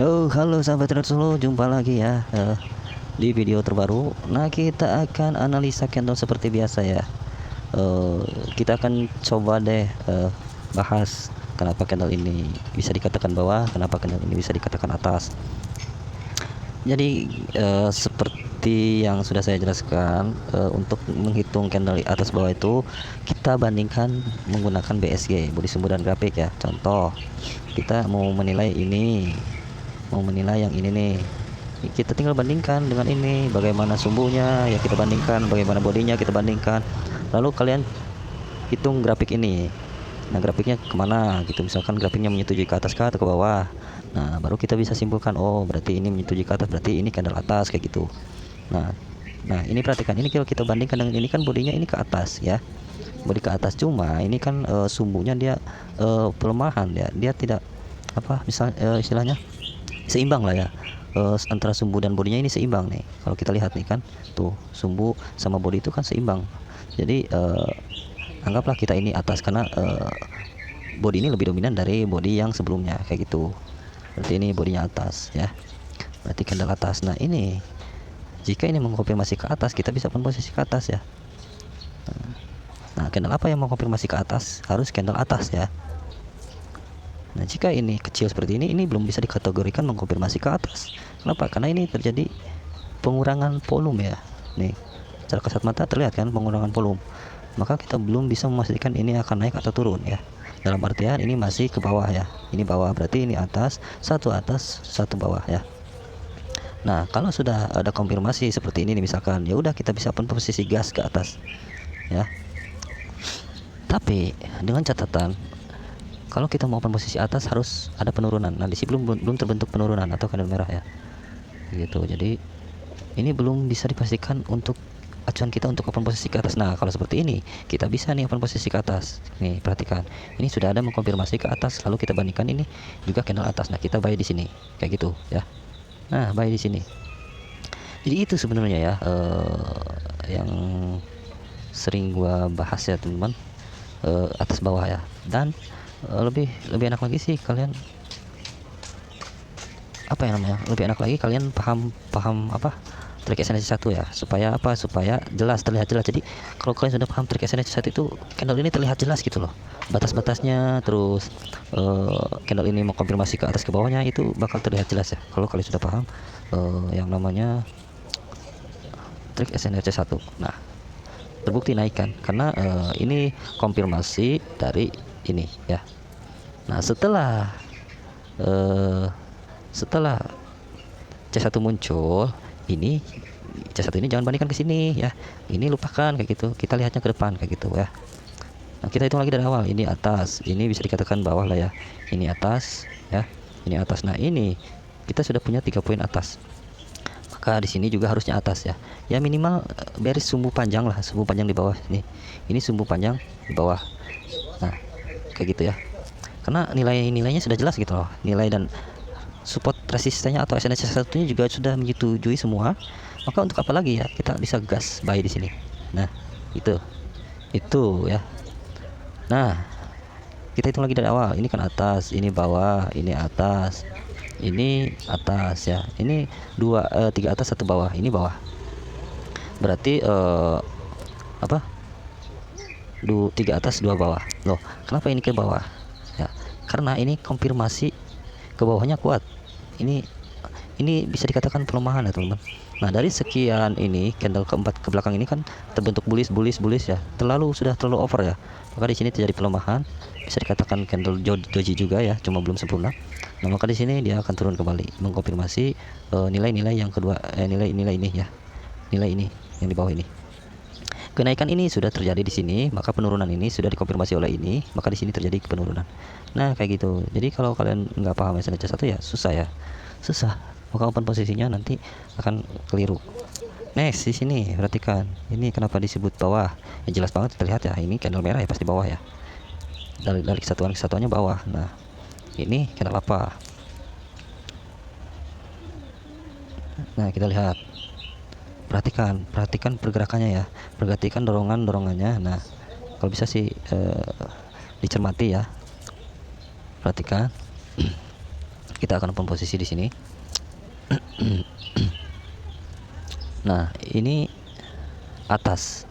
Oh, halo sahabat Red Solo, jumpa lagi ya di video terbaru. Nah, kita akan analisa candle seperti biasa ya. Eh, kita akan coba deh bahas kenapa candle ini bisa dikatakan bawah, kenapa candle ini bisa dikatakan atas. Jadi seperti yang sudah saya jelaskan, untuk menghitung candle atas bawah itu kita bandingkan menggunakan BSG, bodi sumbu dan grafik ya. Contoh, kita mau menilai ini, mau menilai yang ini nih, kita tinggal bandingkan dengan ini, bagaimana sumbunya ya, kita bandingkan bagaimana bodinya, kita bandingkan, lalu kalian hitung grafik ini. Nah, grafiknya kemana gitu, misalkan grafiknya menyetujui ke atas kah atau ke bawah. Nah, baru kita bisa simpulkan, oh berarti ini menyetujui ke atas, berarti ini candle atas, kayak gitu. Nah nah ini perhatikan, ini kalau kita bandingkan dengan ini kan bodinya ini ke atas ya, bodi ke atas, cuma ini kan sumbunya dia pelemahan ya, dia tidak apa, istilahnya seimbang lah ya. Antara sumbu dan bodinya ini seimbang nih, kalau kita lihat nih kan, tuh sumbu sama bodi itu kan seimbang. Jadi anggaplah kita ini atas karena bodi ini lebih dominan dari bodi yang sebelumnya, kayak gitu. Berarti ini bodinya atas ya, berarti candle atas. Nah, ini jika ini mengkonfirmasi ke atas, kita bisa pun posisi ke atas ya. Nah, candle apa yang mengkonfirmasi ke atas? Harus candle atas ya. Nah, jika ini kecil seperti ini belum bisa dikategorikan mengkonfirmasi ke atas. Kenapa? Karena ini terjadi pengurangan volume ya. Nih, secara kasat mata terlihat kan pengurangan volume. Maka kita belum bisa memastikan ini akan naik atau turun ya. Dalam artian ini masih ke bawah ya. Ini bawah, berarti ini atas, satu bawah ya. Nah, kalau sudah ada konfirmasi seperti ini nih, misalkan ya udah, kita bisa pun posisi gas ke atas ya. Tapi dengan catatan, kalau kita mau posisi atas harus ada penurunan. Nah, di sini belum terbentuk penurunan atau candle merah ya, gitu. Jadi ini belum bisa dipastikan untuk acuan kita untuk open posisi ke atas. Nah, kalau seperti ini kita bisa nih open posisi ke atas. Nih, perhatikan, ini sudah ada mengkonfirmasi ke atas, lalu kita bandingkan ini juga candle atas. Nah, kita buy di sini kayak gitu ya. Nah, buy di sini. Jadi itu sebenarnya ya, yang sering gua bahas ya teman-teman, atas bawah ya. Dan lebih enak lagi sih kalian, apa yang namanya, lebih enak lagi kalian paham apa, trik SNC 1 ya, supaya apa, supaya terlihat jelas. Jadi kalau kalian sudah paham trik SNC 1 itu, candle ini terlihat jelas gitu loh, batas-batasnya. Terus candle ini mau konfirmasi ke atas ke bawahnya itu bakal terlihat jelas ya, kalau kalian sudah paham yang namanya trik SNC 1. Nah, terbukti naik kan, karena ini konfirmasi dari ini ya. Nah, eh, setelah C1 muncul, ini C1 ini jangan bandingkan ke sini ya. Ini lupakan kayak gitu. Kita lihatnya ke depan kayak gitu ya. Nah, kita hitung lagi dari awal. Ini atas, ini bisa dikatakan bawah lah ya. Ini atas ya. Ini atas. Nah, ini kita sudah punya 3 poin atas. Maka di sini juga harusnya atas ya. Ya minimal beres sumbu panjang lah, sumbu panjang di bawah nih. Ini sumbu panjang di bawah. Nah, kayak gitu ya. Karena nilainya sudah jelas gitu loh. Nilai dan support resistennya atau SNC satunya juga sudah menyetujui semua. Maka untuk apa lagi ya, kita bisa gas buy di sini. Nah, itu ya. Nah, kita hitung lagi dari awal. Ini kan atas, ini bawah, ini atas, ini atas ya. Ini tiga atas, satu bawah. Ini bawah. Berarti apa? Tiga atas, dua bawah. Loh, kenapa ini ke bawah? Ya, karena ini konfirmasi ke bawahnya kuat. Ini bisa dikatakan pelemahan ya teman-teman. Nah, dari sekian ini candle keempat ke belakang ini kan terbentuk bullish ya, sudah terlalu over ya. Maka di sini terjadi pelemahan, bisa dikatakan candle doji juga ya, cuma belum sempurna. Nah, maka di sini dia akan turun kembali, mengkonfirmasi nilai-nilai yang kedua, nilai-nilai ini ya, nilai ini yang di bawah ini. Kenaikan ini sudah terjadi di sini, maka penurunan ini sudah dikonfirmasi oleh ini, maka di sini terjadi penurunan. Nah, kayak gitu. Jadi kalau kalian nggak paham SNC 1 ya susah ya, susah. Maka open posisinya nanti akan keliru. Next, di sini perhatikan, ini kenapa disebut bawah? Ya jelas banget terlihat ya, ini candle merah ya, pasti bawah ya. Dari kesatuannya bawah. Nah, ini candle apa? Nah, kita lihat. Perhatikan pergerakannya ya, perhatikan dorongannya. Nah, kalau bisa sih dicermati ya, perhatikan. kita akan open posisi di sini. Nah, ini atas,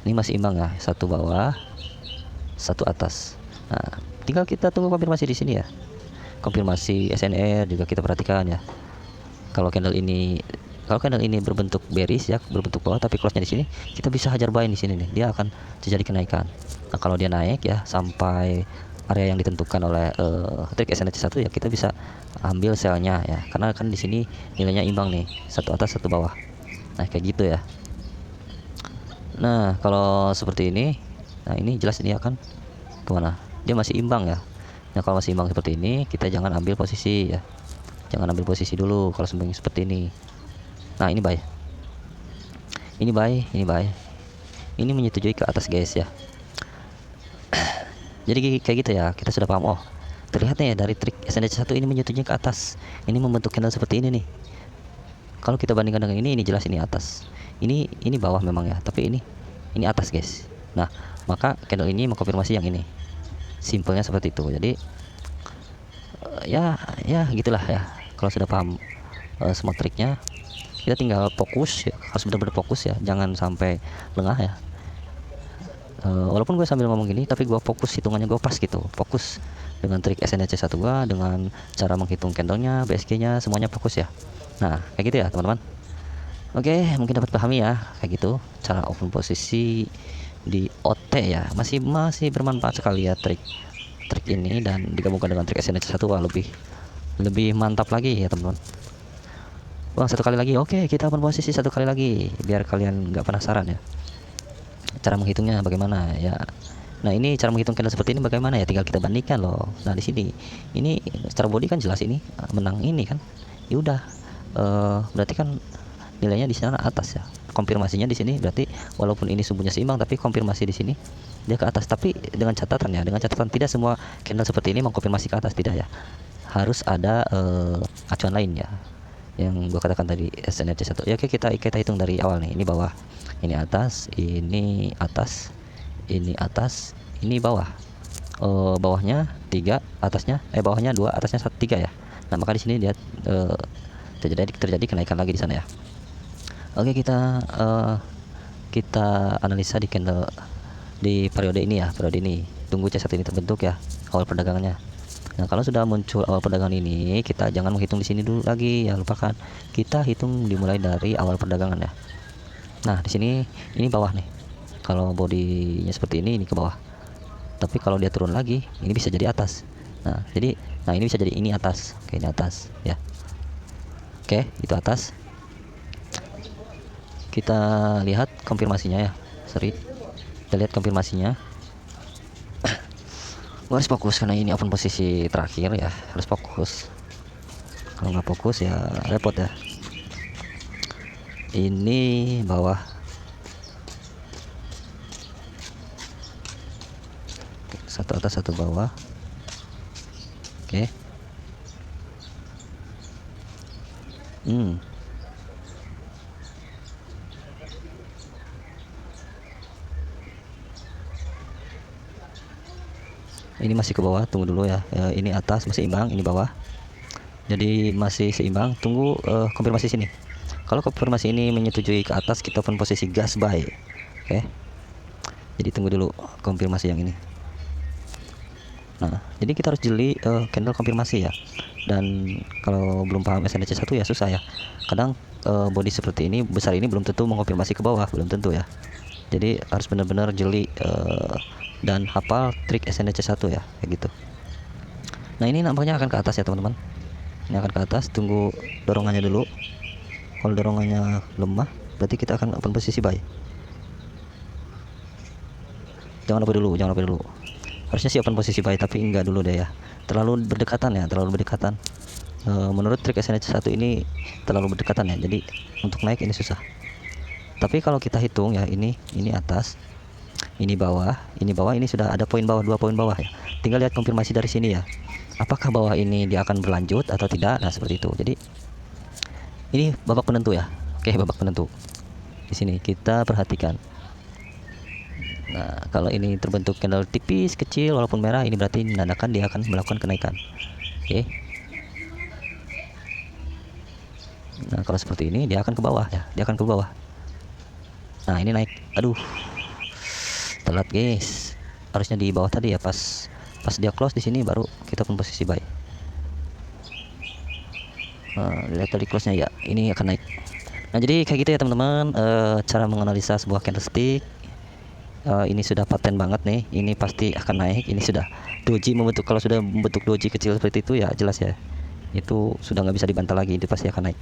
ini masih imbang ya, satu bawah, satu atas. Nah, tinggal kita tunggu konfirmasi di sini ya. Konfirmasi SNR juga kita perhatikan ya. Kalau candle ini berbentuk bearish ya, berbentuk bawah tapi close-nya di sini, kita bisa hajar buy di sini nih. Dia akan terjadi kenaikan. Nah, kalau dia naik ya sampai area yang ditentukan oleh trik SNH1 ya, kita bisa ambil sell-nya ya. Karena kan di sini nilainya imbang nih, satu atas satu bawah. Nah, kayak gitu ya. Nah, kalau seperti ini, nah ini jelas ini akan kemana? Dia masih imbang ya. Nah, kalau masih imbang seperti ini, kita jangan ambil posisi ya. Jangan ambil posisi dulu kalau seperti ini. Nah, ini buy. Ini buy, ini buy. Ini menyetujui ke atas guys ya. Jadi kayak gitu ya, kita sudah paham. Oh, terlihat nih ya dari trik SNH1 ini menyetujui ke atas. Ini membentuk candle seperti ini nih. Kalau kita bandingkan dengan ini jelas ini atas. Ini bawah memang ya, tapi ini atas guys. Nah, maka candle ini mengkonfirmasi yang ini. Simpelnya seperti itu. Jadi ya gitulah ya. Kalau sudah paham semua triknya, kita tinggal fokus ya, harus benar-benar fokus ya, jangan sampai lengah ya. Walaupun gue sambil ngomong gini, tapi gue fokus, hitungannya gue pas gitu, fokus dengan trik SNH1 gue, dengan cara menghitung candlenya, BSG-nya, semuanya fokus ya. Nah, kayak gitu ya teman-teman. Oke, mungkin dapat pahami ya, kayak gitu cara open posisi di OT ya. Masih bermanfaat sekali ya trik ini, dan digabungkan dengan trik SNH1 wah lebih mantap lagi ya teman-teman. Wah, satu kali lagi. Oke, kita open posisi satu kali lagi biar kalian nggak penasaran ya. Cara menghitungnya bagaimana ya. Nah, ini cara menghitung candle seperti ini bagaimana ya, tinggal kita bandingkan loh. Nah, di sini ini secara body kan jelas ini menang ini kan. Ya udah, berarti kan nilainya di sana atas ya. Konfirmasinya di sini berarti walaupun ini sumbunya seimbang, tapi konfirmasi di sini dia ke atas. Tapi dengan catatan ya, dengan catatan tidak semua candle seperti ini mengkonfirmasi ke atas, tidak ya. Harus ada acuan lain ya, yang gua katakan tadi SNH1 ya. Oke, kita hitung dari awal nih. Ini bawah, ini atas, ini atas, ini atas, ini bawah. Bawahnya 3, atasnya bawahnya 2, atasnya 3 ya. Nah, maka di sini dia terjadi kenaikan lagi di sana ya. Oke, kita analisa di candle di periode ini ya. Periode ini tunggu C1 ini terbentuk ya, awal perdagangannya. Nah, kalau sudah muncul awal perdagangan ini, kita jangan menghitung di sini dulu lagi ya, lupakan. Kita hitung dimulai dari awal perdagangan ya. Nah, di sini ini bawah nih. Kalau bodinya seperti ini ke bawah. Tapi kalau dia turun lagi, ini bisa jadi atas. Nah, ini bisa jadi ini atas. Oke, ini atas ya. Oke, itu atas. Kita lihat konfirmasinya ya. Kita lihat konfirmasinya. Harus fokus karena ini open posisi terakhir ya, harus fokus. Kalau nggak fokus ya repot ya. Ini bawah, satu atas satu bawah. Oke. Ini masih ke bawah, tunggu dulu ya. Ini atas masih imbang, ini bawah. Jadi masih seimbang, tunggu konfirmasi sini. Kalau konfirmasi ini menyetujui ke atas, kita open posisi gas buy. Oke. Jadi tunggu dulu konfirmasi yang ini. Nah, jadi kita harus jeli candle konfirmasi ya. Dan kalau belum paham SNH1 ya susah ya. Kadang body seperti ini, besar ini belum tentu mengkonfirmasi ke bawah, belum tentu ya. Jadi harus benar-benar jeli dan hafal trik SNH1 ya, kayak gitu. Nah, ini nampaknya akan ke atas ya teman-teman. Ini akan ke atas, tunggu dorongannya dulu. Kalau dorongannya lemah, berarti kita akan open posisi buy. Jangan lupa dulu. Harusnya sih open posisi buy, tapi enggak dulu deh ya. Terlalu berdekatan. Menurut trik SNH1 ini terlalu berdekatan ya. Jadi untuk naik ini susah. Tapi kalau kita hitung ya, ini atas, ini bawah, ini sudah ada poin bawah, 2 poin bawah ya. Tinggal lihat konfirmasi dari sini ya. Apakah bawah ini dia akan berlanjut atau tidak? Nah, seperti itu. Jadi ini babak penentu ya. Oke, babak penentu. Di sini kita perhatikan. Nah, kalau ini terbentuk candle tipis kecil walaupun merah, ini berarti menandakan dia akan melakukan kenaikan. Oke. Nah kalau seperti ini dia akan ke bawah ya, dia akan ke bawah. Nah ini naik, aduh telat guys, harusnya di bawah tadi ya, pas dia close di sini baru kita pun posisi buy. Lihat tadi close nya ya, ini akan naik. Nah jadi kayak gitu ya teman-teman, cara menganalisa sebuah candlestick. Ini sudah paten banget nih, ini pasti akan naik. Ini sudah doji membentuk, kalau sudah membentuk doji kecil seperti itu ya jelas ya, itu sudah nggak bisa dibantah lagi, itu pasti akan naik.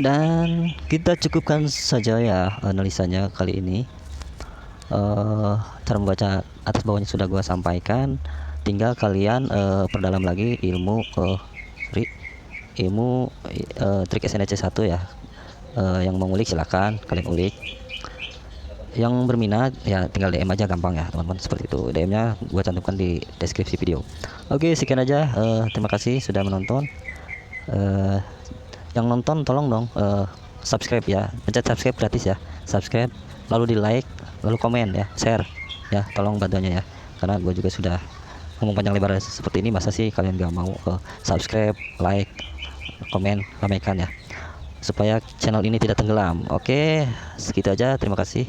Dan kita cukupkan saja ya analisanya kali ini. Cara membaca atas bawahnya sudah gua sampaikan, tinggal kalian perdalam lagi ilmu trik SNC 1 ya. Yang mau ngulik silakan kalian ulik, yang berminat ya tinggal DM aja, gampang ya teman-teman, seperti itu. DM nya gua cantumkan di deskripsi video. Oke sekian aja, terima kasih sudah menonton. Yang nonton tolong dong subscribe ya, pencet subscribe gratis ya, subscribe lalu di like lalu komen ya, share ya, tolong bantuannya ya, karena gue juga sudah ngomong panjang lebar seperti ini, masa sih kalian gak mau subscribe, like, komen, ramaikan ya, supaya channel ini tidak tenggelam. Oke segitu aja, terima kasih.